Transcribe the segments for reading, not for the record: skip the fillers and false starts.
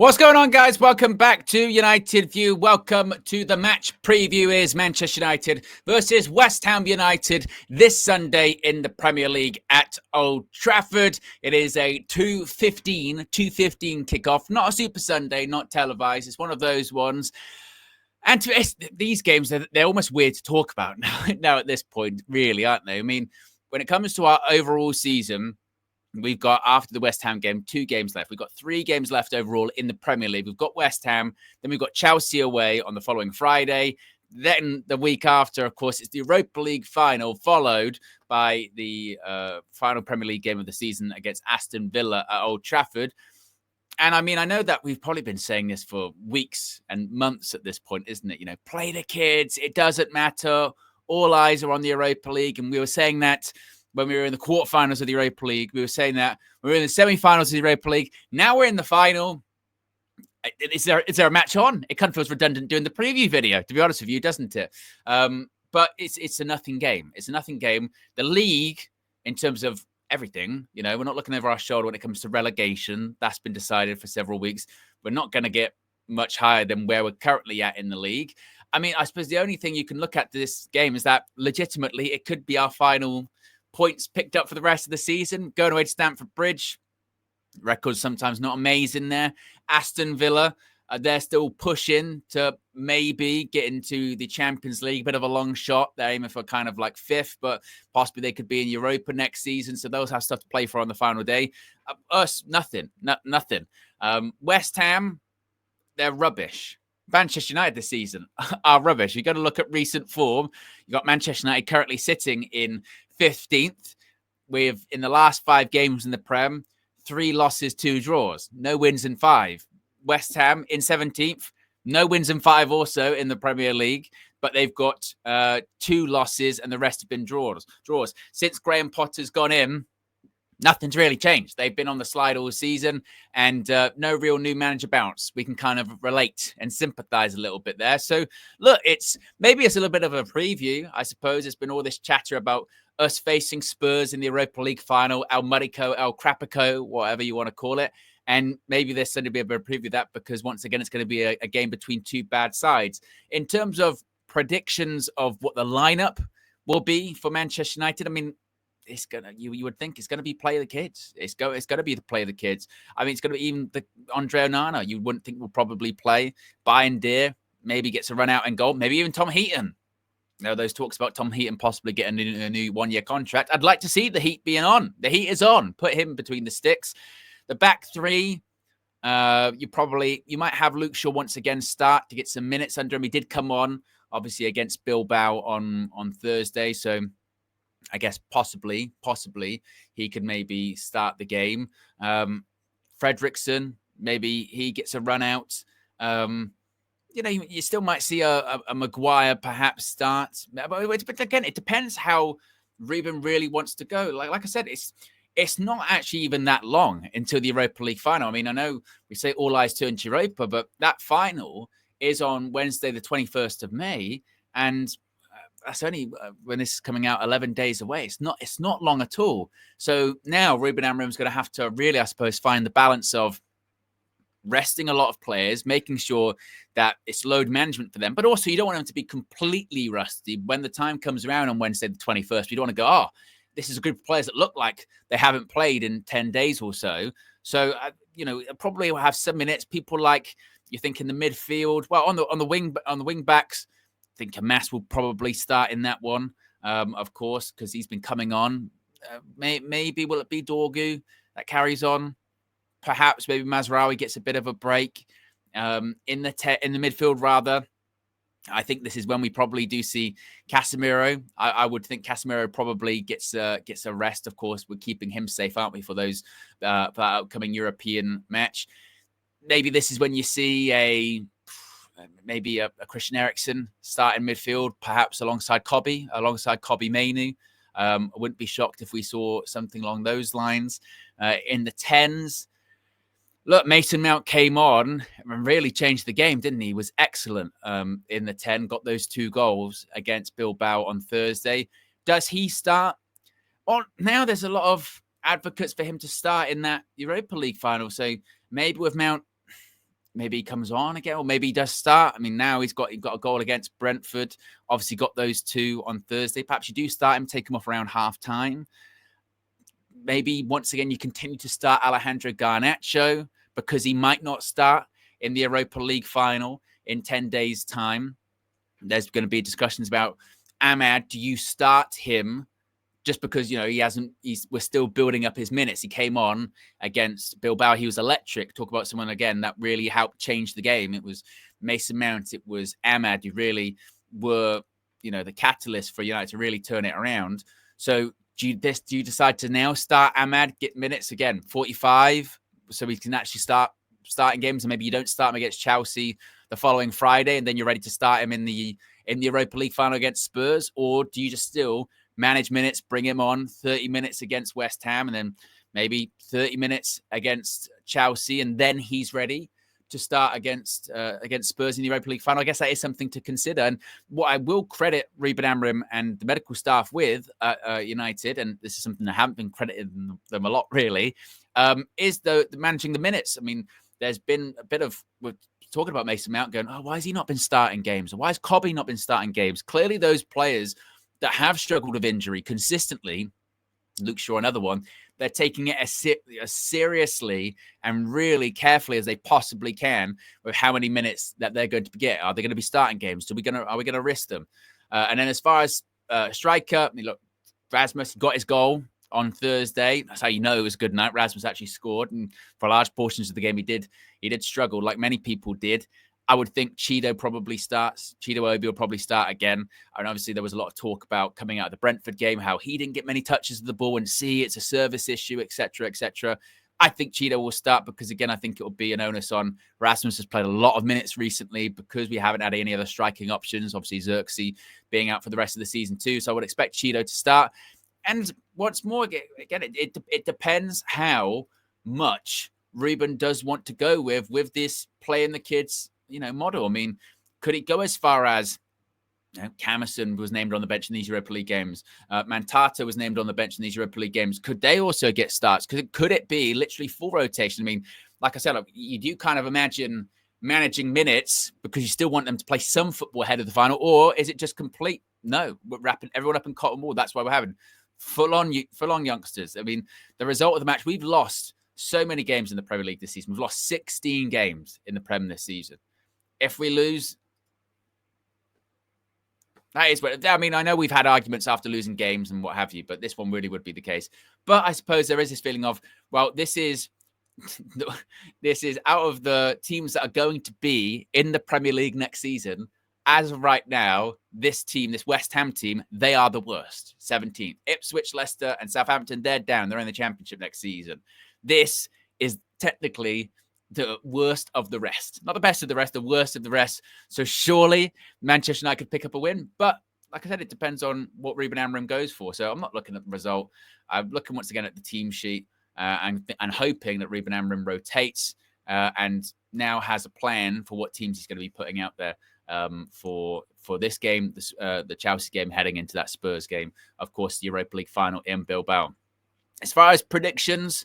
What's going on, guys? Welcome back to United View. Welcome to the match preview. Is Manchester United versus West Ham United this Sunday in the Premier League at Old Trafford. It is a 2:15 kickoff. Not a Super Sunday, not televised. It's one of those ones. And these games, they're almost weird to talk about now at this point, really, aren't they? I mean, when it comes to our overall season, we've got, after the West Ham game, 2 games left. We've got 3 games left overall in the Premier League. We've got West Ham, then we've got Chelsea away on the following Friday. Then the week after, of course, it's the Europa League final, followed by the final Premier League game of the season against Aston Villa at Old Trafford. And I mean, I know that we've probably been saying this for weeks and months at this point, isn't it? You know, play the kids. It doesn't matter. All eyes are on the Europa League. And we were saying that when we were in the quarterfinals of the Europa League. We were saying that we were in the semi-finals of the Europa League. Now we're in the final. Is there a match on? It kind of feels redundant doing the preview video, to be honest with you, doesn't it? But it's a nothing game. It's a nothing game. The league, in terms of everything, you know, we're not looking over our shoulder when it comes to relegation. That's been decided for several weeks. We're not going to get much higher than where we're currently at in the league. I mean, I suppose the only thing you can look at this game is that legitimately it could be our final points picked up for the rest of the season. Going away to Stamford Bridge. Records sometimes not amazing there. Aston Villa, they're still pushing to maybe get into the Champions League. Bit of a long shot. They're aiming for kind of like 5th, but possibly they could be in Europa next season. So those have stuff to play for on the final day. Us, nothing. Nothing. West Ham, they're rubbish. Manchester United this season are rubbish. You've got to look at recent form. You've got Manchester United currently sitting in 15th with, in the last 5 games in the Prem, 3 losses, 2 draws, no wins in 5. West Ham in 17th, no wins in 5 also in the Premier League, but they've got 2 losses and the rest have been draws. Since Graham Potter's gone in, nothing's really changed. They've been on the slide all season and no real new manager bounce. We can kind of relate and sympathize a little bit there. So look, it's a little bit of a preview, I suppose. It's been all this chatter about us facing Spurs in the Europa League final, El Murico, El Crapico, whatever you want to call it. And maybe there's going to be a bit of a preview of that because once again, it's going to be a game between 2 bad sides. In terms of predictions of what the lineup will be for Manchester United, I mean, it's gonna you would think it's gonna be play the kids. It's gonna be the play of the kids. I mean, it's gonna be even the Andre Onana. You wouldn't think will probably play. Bayern Deer maybe gets a run out and goal. Maybe even Tom Heaton. You know, those talks about Tom Heaton possibly getting a new 1-year contract. I'd like to see the heat being on. The heat is on. Put him between the sticks. The back 3. You might have Luke Shaw once again start to get some minutes under him. He did come on obviously against Bilbao on Thursday, so I guess possibly he could maybe start the game. Fredrickson, maybe he gets a run out. You know, you still might see a Maguire perhaps start. But again, it depends how Ruben really wants to go. Like I said, it's not actually even that long until the Europa League final. I mean, I know we say all eyes turn to Europa, but that final is on Wednesday, the 21st of May. And that's only when this is coming out 11 days away. It's not long at all. So now Ruben Amorim's going to have to really, I suppose, find the balance of resting a lot of players, making sure that it's load management for them. But also, you don't want them to be completely rusty when the time comes around on Wednesday, the 21st. You don't want to go, oh, this is a group of players that look like they haven't played in 10 days or so. So, you know, probably will have some minutes. People like, you think in the midfield, well, on the wing backs, I think Hamas will probably start in that one, of course, because he's been coming on. Maybe will it be Dorgu that carries on? Perhaps maybe Mazraoui gets a bit of a break in the midfield. Rather, I think this is when we probably do see Casemiro. I would think Casemiro probably gets a rest. Of course, we're keeping him safe, aren't we, for those for that upcoming European match? Maybe this is when you see a Christian Eriksen start in midfield, perhaps alongside Kobbie Mainoo. I wouldn't be shocked if we saw something along those lines. In the 10s, look, Mason Mount came on and really changed the game, didn't he? He was excellent in the 10, got those 2 goals against Bilbao on Thursday. Does he start? Well, now there's a lot of advocates for him to start in that Europa League final. So maybe with Mount maybe he comes on again, or maybe he does start. I mean, now he's got a goal against Brentford. Obviously, got those 2 on Thursday. Perhaps you do start him, take him off around half time. Maybe once again you continue to start Alejandro Garnacho because he might not start in the Europa League final in 10 days' time. There's going to be discussions about Amad. Do you start him just because, we're still building up his minutes? He came on against Bilbao. He was electric. Talk about someone, again, that really helped change the game. It was Mason Mount. It was Amad who really were, the catalyst for United to really turn it around. So do you decide to now start Amad, get minutes again, 45, so we can actually start starting games, and maybe you don't start him against Chelsea the following Friday, and then you're ready to start him in the Europa League final against Spurs? Or do you just still manage minutes, bring him on 30 minutes against West Ham, and then maybe 30 minutes against Chelsea, and then he's ready to start against Spurs in the Europa League final? I guess that is something to consider. And what I will credit Ruben Amorim and the medical staff with United, and this is something I haven't been crediting them a lot really, is the managing the minutes. I mean, there's been a bit of, we're talking about Mason Mount going, why has he not been starting games? Or why has Cobby not been starting games? Clearly those players that have struggled with injury consistently, Luke Shaw, another one, they're taking it as seriously and really carefully as they possibly can with how many minutes that they're going to get. Are they going to be starting games? Are we going to risk them? And then as far as striker, I mean, look, Rasmus got his goal on Thursday. That's how you know it was a good night. Rasmus actually scored, and for large portions of the game, he did struggle, like many people did. I would think Chido probably starts. Chido Obi will probably start again. And obviously there was a lot of talk about coming out of the Brentford game, how he didn't get many touches of the ball, and it's a service issue, etc., etc. I think Chido will start because, again, I think it will be an onus on Rasmus. Has played a lot of minutes recently because we haven't had any other striking options. Obviously, Xerxes being out for the rest of the season too. So I would expect Chido to start. And what's more, again, it depends how much Ruben does want to go with this playing the kids, model. I mean, could it go as far as Camerson was named on the bench in these Europa League games? Mantata was named on the bench in these Europa League games. Could they also get starts? Could it be literally full rotation? I mean, like I said, you do kind of imagine managing minutes because you still want them to play some football ahead of the final, or is it just complete? No, we're wrapping everyone up in cotton wool. That's why we're having full on youngsters. I mean, the result of the match, we've lost so many games in the Premier League this season. We've lost 16 games in the Prem this season. If we lose, that is what, I mean, I know we've had arguments after losing games and what have you, but this one really would be the case. But I suppose there is this feeling of, well, this is out of the teams that are going to be in the Premier League next season. As of right now, this West Ham team, they are the worst. 17th. Ipswich, Leicester, and Southampton, they're down. They're in the Championship next season. This is technically the worst of the rest. Not the best of the rest, the worst of the rest. So surely Manchester United could pick up a win. But like I said, it depends on what Ruben Amorim goes for. So I'm not looking at the result. I'm looking once again at the team sheet and hoping that Ruben Amorim rotates and now has a plan for what teams he's going to be putting out there for this game, the Chelsea game, heading into that Spurs game. Of course, the Europa League final in Bilbao. As far as predictions,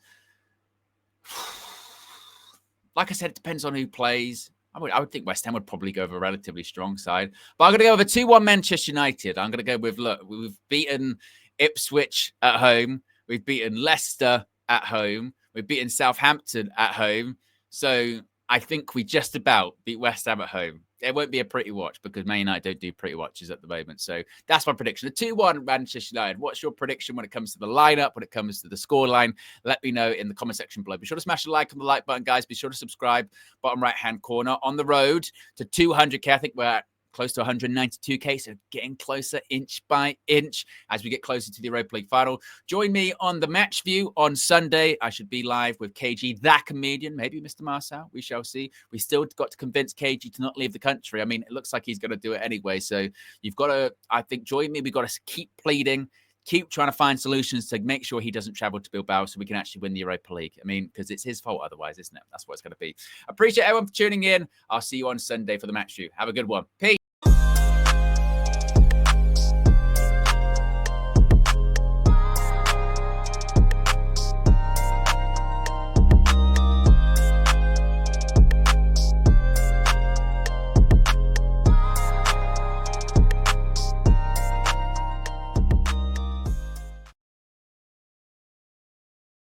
like I said, it depends on who plays. I would think West Ham would probably go with a relatively strong side. But I'm going to go with a 2-1 Manchester United. I'm going to go with, look, we've beaten Ipswich at home. We've beaten Leicester at home. We've beaten Southampton at home. So I think we just about beat West Ham at home. It won't be a pretty watch because Man United don't do pretty watches at the moment. So that's my prediction. A 2-1 Manchester United. What's your prediction when it comes to the lineup, when it comes to the scoreline? Let me know in the comment section below. Be sure to smash the like on the like button, guys. Be sure to subscribe. Bottom right-hand corner. On the road to 200K. I think we're at close to 192K, so getting closer inch by inch as we get closer to the Europa League final. Join me on the match view on Sunday. I should be live with KG, that comedian, maybe Mr. Marcel. We shall see. We still got to convince KG to not leave the country. I mean, it looks like he's going to do it anyway, so you've got to, I think, join me. We've got to keep pleading, keep trying to find solutions to make sure he doesn't travel to Bilbao so we can actually win the Europa League. I mean, because it's his fault otherwise, isn't it? That's what it's going to be. Appreciate everyone for tuning in. I'll see you on Sunday for the match view. Have a good one. Peace.